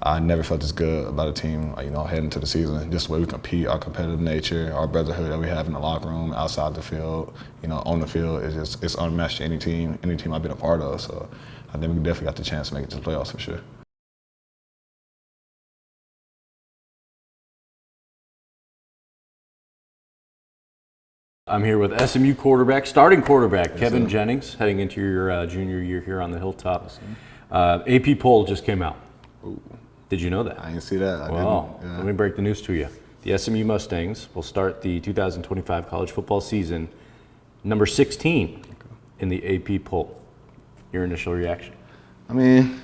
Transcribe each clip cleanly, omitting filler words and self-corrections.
I never felt this good about a team, heading into the season. Just the way we compete, our competitive nature, our brotherhood that we have in the locker room, outside the field, on the field, it's unmatched to any team I've been a part of. So I think we definitely got the chance to make it to the playoffs for sure. I'm here with SMU starting quarterback, Kevin Jennings, heading into your junior year here on the Hilltop. AP poll just came out. Ooh. Did you know that? I didn't see that. Well, let me break the news to you. The SMU Mustangs will start the 2025 college football season number 16 in the AP poll. Your initial reaction? I mean,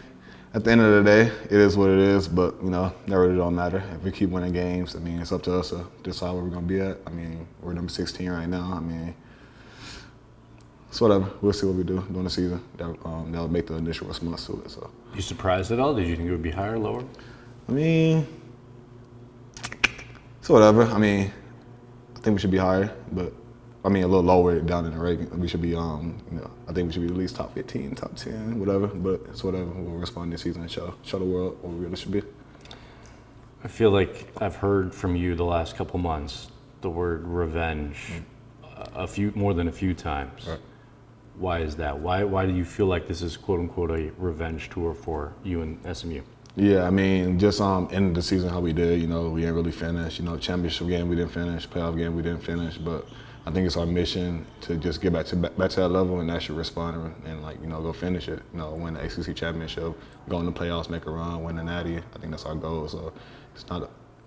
at the end of the day, it is what it is, but, that really don't matter. If we keep winning games, it's up to us to decide where we're going to be at. We're number 16 right now. It's whatever. We'll see what we do during the season. That'll make the initial response to it. So. You surprised at all? Did you think it would be higher or lower? It's whatever. I think we should be higher, but a little lower down in the ranking. We should be, I think we should be at least top 15, top 10, whatever. But it's whatever. We'll respond this season and show the world what we really should be. I feel like I've heard from you the last couple months the word revenge more than a few times. Right. Why is that? Why do you feel like this is quote unquote a revenge tour for you and SMU? Yeah, just ending the season how we did. We didn't really finish. Championship game we didn't finish, playoff game we didn't finish. But I think it's our mission to just get back to that level and actually respond and go finish it. Win the ACC championship, go in the playoffs, make a run, win the Natty. I think that's our goal. So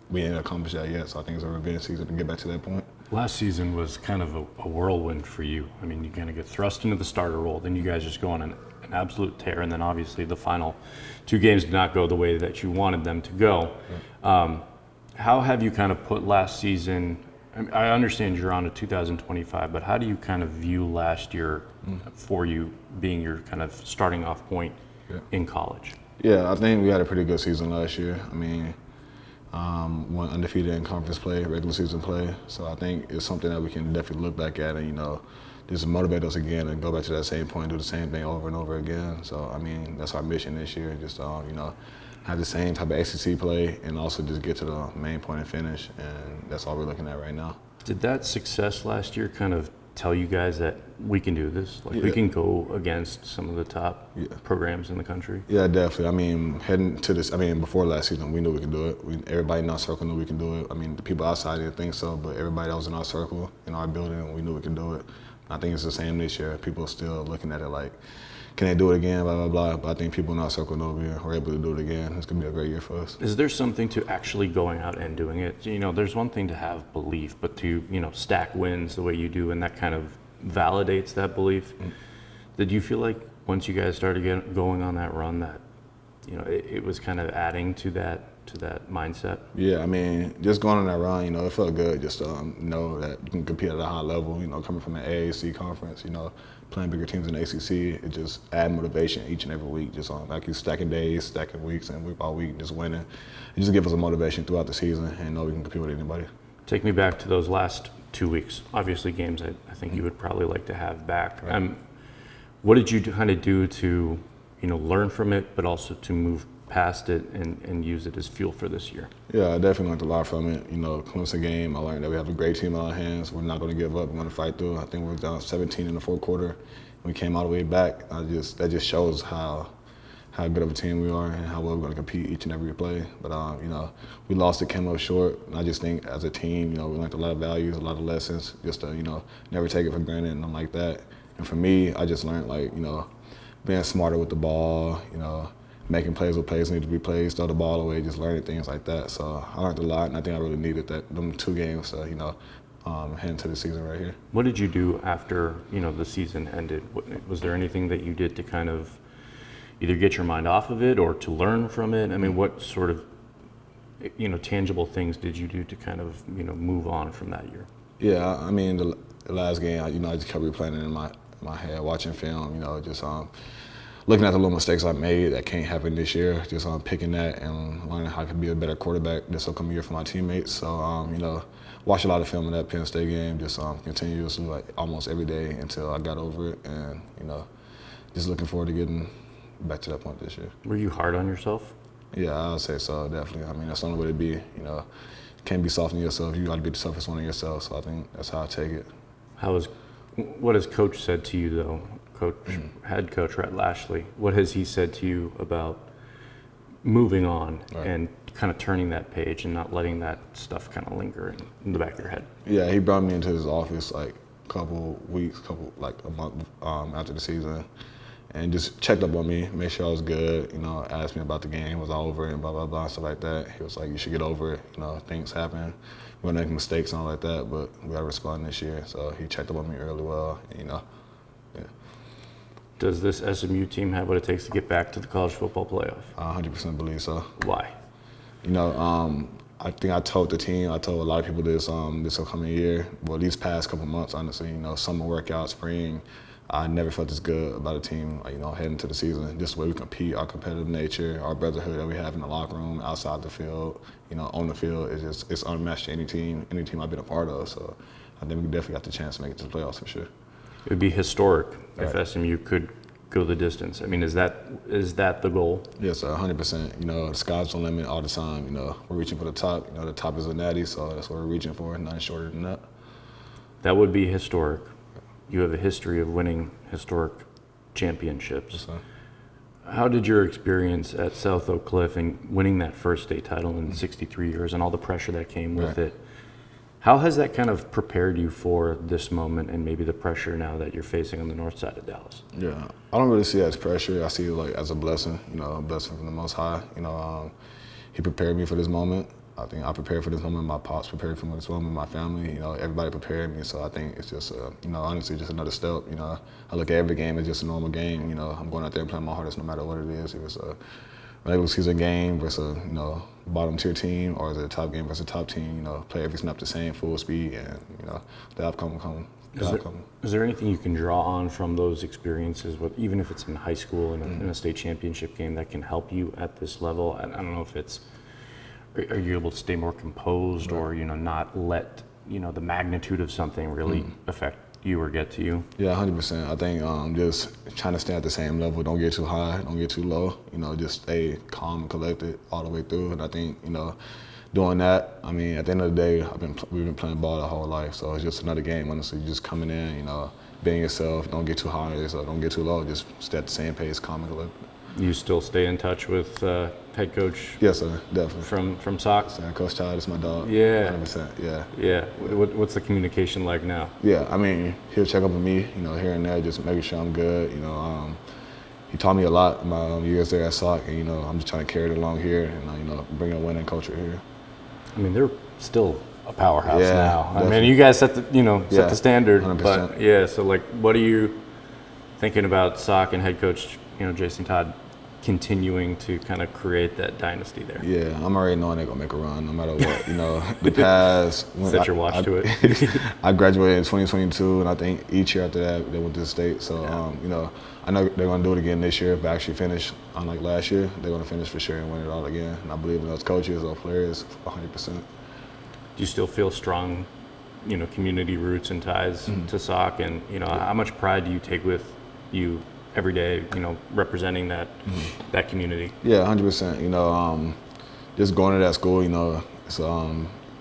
we didn't accomplish that yet. So I think it's a revenge season to get back to that point. Last season was kind of a whirlwind for you. You kind of get thrust into the starter role, then you guys just go on an absolute tear, and then obviously the final two games did not go the way that you wanted them to go. Yeah. How have you kind of put last season? I understand you're on to 2025, but how do you kind of view last year for you being your kind of starting off point in college? Yeah, I think we had a pretty good season last year. Went undefeated in conference play, regular season play. So I think it's something that we can definitely look back at and, just motivate us again and go back to that same point, do the same thing over and over again. So, that's our mission this year, just, have the same type of ACC play and also just get to the main point and finish. And that's all we're looking at right now. Did that success last year kind of tell you guys that we can do this? We can go against some of the top programs in the country? Yeah, definitely. Heading to this, before last season, we knew we could do it. Everybody in our circle knew we could do it. The people outside didn't think so, but everybody that was in our circle, in our building, we knew we could do it. I think it's the same this year. People are still looking at it like, can they do it again, blah, blah, blah. But I think people in our circle know we're able to do it again. It's going to be a great year for us. Is there something to actually going out and doing it? There's one thing to have belief, but to, stack wins the way you do, and that kind of validates that belief. Did you feel like once you guys started going on that run that, it was kind of adding to that mindset? Yeah, just going on that run, it felt good just to know that you can compete at a high level, coming from an AAC conference, playing bigger teams in the ACC, it just add motivation each and every week, just like you stacking days, stacking weeks, and week by week, just winning. It just gives us a motivation throughout the season and know we can compete with anybody. Take me back to those last 2 weeks. Obviously games I think you would probably like to have back. Right. What did you kind of do to, learn from it, but also to move past it and use it as fuel for this year? Yeah, I definitely learned a lot from it. Clemson game, I learned that we have a great team on our hands. We're not going to give up. We're going to fight through. I think we were down 17 in the fourth quarter. We came all the way back. That just shows how good of a team we are and how well we're going to compete each and every play. But, we lost it, came up short. And I just think as a team, we learned a lot of values, a lot of lessons, just to, never take it for granted and nothing like that. And for me, I just learned, being smarter with the ball, making plays with plays need to be plays, throw the ball away, just learning things like that. So I learned a lot, and I think I really needed them 2 games to, heading to the season right here. What did you do after, the season ended? Was there anything that you did to kind of either get your mind off of it or to learn from it? What sort of, tangible things did you do to kind of, move on from that year? Yeah, the last game, I just kept replaying it in my head, watching film, just looking at the little mistakes I made that can't happen this year, just picking that and learning how I can be a better quarterback this upcoming year for my teammates. So, watched a lot of film in that Penn State game, just continuously, almost every day until I got over it, and, just looking forward to getting back to that point this year. Were you hard on yourself? Yeah, I'll say so, definitely. I mean, that's the only way to be, you know. Can't be soft on yourself. You got to be the toughest one on yourself. So I think that's how I take it. What has Coach said to you, though? Head coach Lashley. What has he said to you about moving on and kind of turning that page and not letting that stuff kind of linger in the back of your head? Yeah, he brought me into his office like a month after the season, and just checked up on me, made sure I was good, you know, asked me about the game, was I over it, and blah, blah, blah, stuff like that. He was like, you should get over it, you know, things happen. We're gonna make mistakes and all like that, but we gotta respond this year. So he checked up on me early well, you know, yeah. Does this SMU team have what it takes to get back to the college football playoff? I 100% believe so. Why? You know, I think I told the team, I told a lot of people this upcoming year, well, these past couple months, honestly, you know, summer workout, spring, I never felt this good about a team, you know, heading to the season. Just the way we compete, our competitive nature, our brotherhood that we have in the locker room, outside the field, you know, on the field, it's unmatched to any team I've been a part of. So I think we definitely got the chance to make it to the playoffs for sure. It would be historic if SMU could go the distance. I mean, is that the goal? Yes, 100%. You know, the sky's the limit all the time. You know, we're reaching for the top. You know, the top is a natty, so that's what we're reaching for. Nothing shorter than that. That would be historic. You have a history of winning historic championships. Yes, sir. How did your experience at South Oak Cliff and winning that first state title in 63 years and all the pressure that came with it, how has that kind of prepared you for this moment and maybe the pressure now that you're facing on the north side of Dallas? Yeah, I don't really see it as pressure. I see it like as a blessing, you know, a blessing from the Most High. You know, he prepared me for this moment. I think I prepared for this moment. My pops prepared for this moment. My family, you know, everybody prepared me. So I think it's just, you know, honestly, just another step. You know, I look at every game as just a normal game. You know, I'm going out there and playing my hardest no matter what it is. If it's a regular season game versus a, you know, bottom tier team, or is it a top game versus a top team? You know, play every snap the same, full speed, and you know, the outcome will come. Is there anything you can draw on from those experiences, even if it's in high school and in a state championship game, that can help you at this level? I don't know if it's. Are you able to stay more composed, or you know, not let the magnitude of something really affect you or get to you? Yeah, 100%. I think just trying to stay at the same level. Don't get too high, don't get too low. You know, just stay calm and collected all the way through. And I think doing that. I mean, at the end of the day, we've been playing ball the whole life, so it's just another game. Honestly, just coming in, being yourself. Don't get too high, so don't get too low. Just stay at the same pace, calm and collected. You still stay in touch with head coach? Yes, sir, definitely. From SOC? Coach Todd is my dog. Yeah. 100%, yeah. Yeah. What's the communication like now? Yeah, I mean, he'll check up on me, here and there, just making sure I'm good. He taught me a lot in my years there at SOC, and I'm just trying to carry it along here and bring a winning culture here. I mean, they're still a powerhouse now. Definitely. I mean, you guys set the standard. 100%. But yeah, so like, what are you thinking about SOC and head coach, Jason Todd, continuing to kind of create that dynasty there? Yeah, I'm already knowing they're gonna make a run no matter what. The past. Set your watch to it. I graduated in 2022, and I think each year after that they went to the state. So I know they're gonna do it again this year. But actually finish, unlike last year, they're gonna finish for sure and win it all again. And I believe in those coaches, those players, 100%. Do you still feel strong, community roots and ties to SOC, and how much pride do you take with you every day, representing that community? Yeah, 100%. Just going to that school, it's a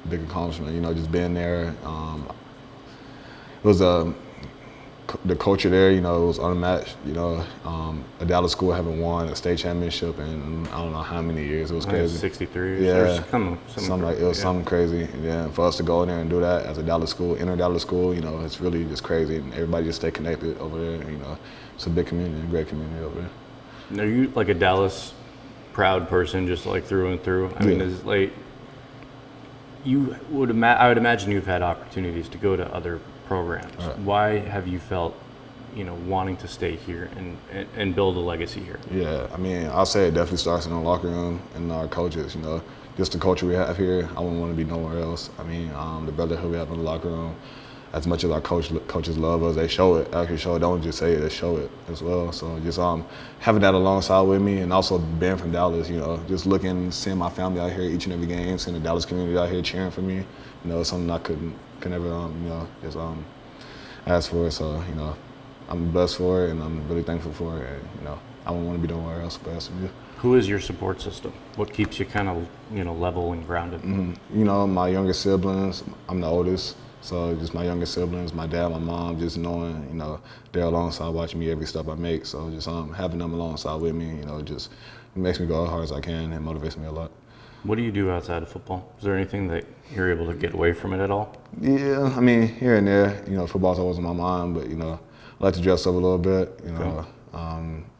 big accomplishment. Just being there. It was the culture there. It was unmatched. A Dallas school haven't won a state championship in I don't know how many years. It was crazy. 63. Yeah, something crazy. Yeah, and for us to go in there and do that as a Dallas school, Dallas school, it's really just crazy. And everybody just stay connected over there. It's a big community, a great community over there. Are you like a Dallas proud person, just like through and through? I mean, is like I would imagine you've had opportunities to go to other programs. Right. Why have you felt, wanting to stay here and build a legacy here? Yeah, I mean, I'll say it definitely starts in the locker room and our coaches. Just the culture we have here, I wouldn't want to be nowhere else. I mean, the brotherhood we have in the locker room. As much as our coaches love us, they show it. Actually show it. Don't just say it, they show it as well. So just having that alongside with me, and also being from Dallas, just seeing my family out here each and every game, seeing the Dallas community out here cheering for me, something I could never just ask for. So I'm blessed for it, and I'm really thankful for it. And I wouldn't want to be nowhere else but SMU. Who is your support system? What keeps you kind of, level and grounded? You know, my younger siblings, I'm the oldest, so just my younger siblings, my dad, my mom, just knowing, they're alongside watching me every step I make. So just having them alongside with me, just makes me go as hard as I can and motivates me a lot. What do you do outside of football? Is there anything that you're able to get away from it at all? Yeah, I mean, here and there, football's always on my mind, but, I like to dress up a little bit,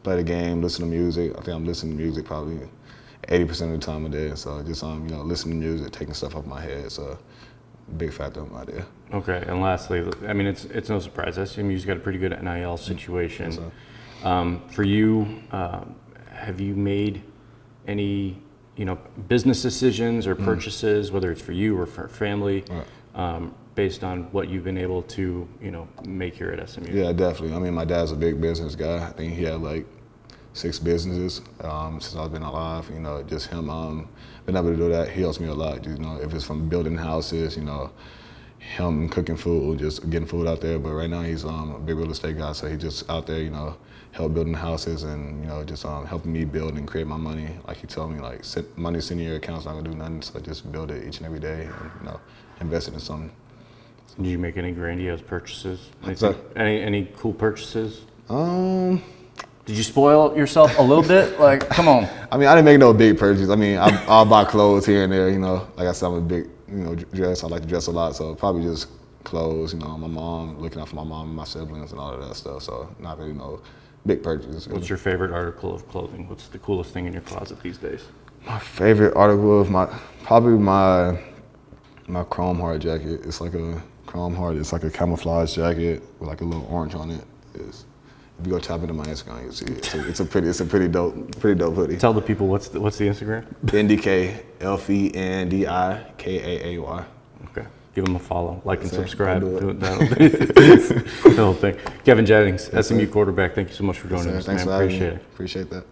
play the game, listen to music. I think I'm listening to music probably 80% of the time a day. So just, listening to music, taking stuff off my head. So big factor in my day. Okay, and lastly, I mean, it's no surprise. SMU's got a pretty good NIL situation. For you, have you made any, business decisions or purchases, whether it's for you or for family, based on what you've been able to, make here at SMU? Yeah, definitely. I mean, my dad's a big business guy. I think he had like 6 businesses since I've been alive. Just him being able to do that, he helps me a lot. If it's from building houses, him cooking food, just getting food out there. But right now he's a big real estate guy, so he's just out there, help building houses and just helping me build and create my money. Like he told me, like money sitting in your account's not gonna do nothing, so just build it each and every day and invest it in something. Did you make any grandiose purchases? Sorry? Any cool purchases? Did you spoil yourself a little bit? Like, come on. I mean, I didn't make no big purchases. I mean, I'll buy clothes here and there. Like I said, I'm a big dress. I like to dress a lot, so probably just clothes. My mom, looking out for my mom and my siblings and all of that stuff. So not really big purchases. What's your favorite article of clothing? What's the coolest thing in your closet these days? My favorite article of probably my chrome heart jacket. It's like a chrome heart. It's like a camouflage jacket with like a little orange on it. If you go tap into my Instagram, you'll see it. It's a pretty dope hoodie. Tell the people what's the Instagram? NDK, Okay. Give them a follow, like and subscribe. The whole thing. Kevin Jennings, SMU quarterback. Thank you so much for joining us. Thanks man. for having me. Appreciate it. Appreciate that.